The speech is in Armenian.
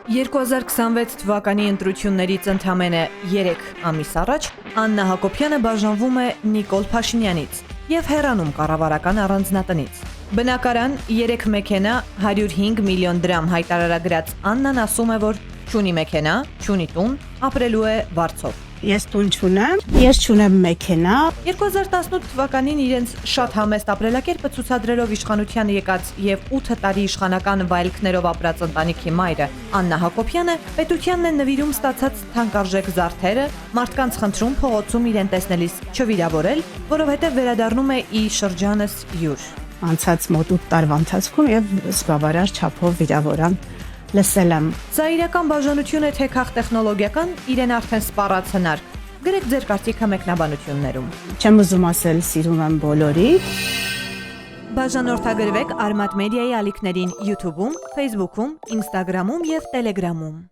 2026 թվականի ընտրություններից ընդամենը 3 ամիս առաջ Աննա Հակոբյանը բաժանվում է Նիկոլ Փաշինյանից եւ հեռանում կառավարական առանձնատնից։ Բնակարան, 3 մեքենա, 105 միլիոն դրամ հայտարարագրած Աննան ասում է, որ չունի մեքենա, չունի տուն, ապրելու է վարձով։ Ես տուն չունեմ, ես չունեմ մեքենա։ 2018 թվականին իրենց շատ համեստ ապրելակերպը ցուցադրելով իշխանությանը եկած եւ 8 տարի իշխանական վայելքներով ապրած ընտանիքի մայրը Աննա Հակոբյանը պետությանն է նվիրում ստացած թանկարժեք զարդերը, մարդկանց խնդրում փողոցում իրեն տեսնելիս չվիրավորել, որովհետեւ վերադառնում է ի շրջանս յուր։ Անցած մոտ 8 տարվա ընթացքում եւ զբաղարար չափով վիրավորան լսել եմ։ Սա իրական բաժանություն է թե քաղտեխնոլոգիական, իրեն արդեն սպառած հնարք։ Գրեք ձեր կարծիքը մեկնաբանություններում։ Չեմ ուզում ասել սիրում եմ բոլորի։ Բաժանորդագրվեք Արմատ մեդիայի ալիքներին YouTube-ում, Facebook-ում, Instagram-ում եւ Telegram-ում։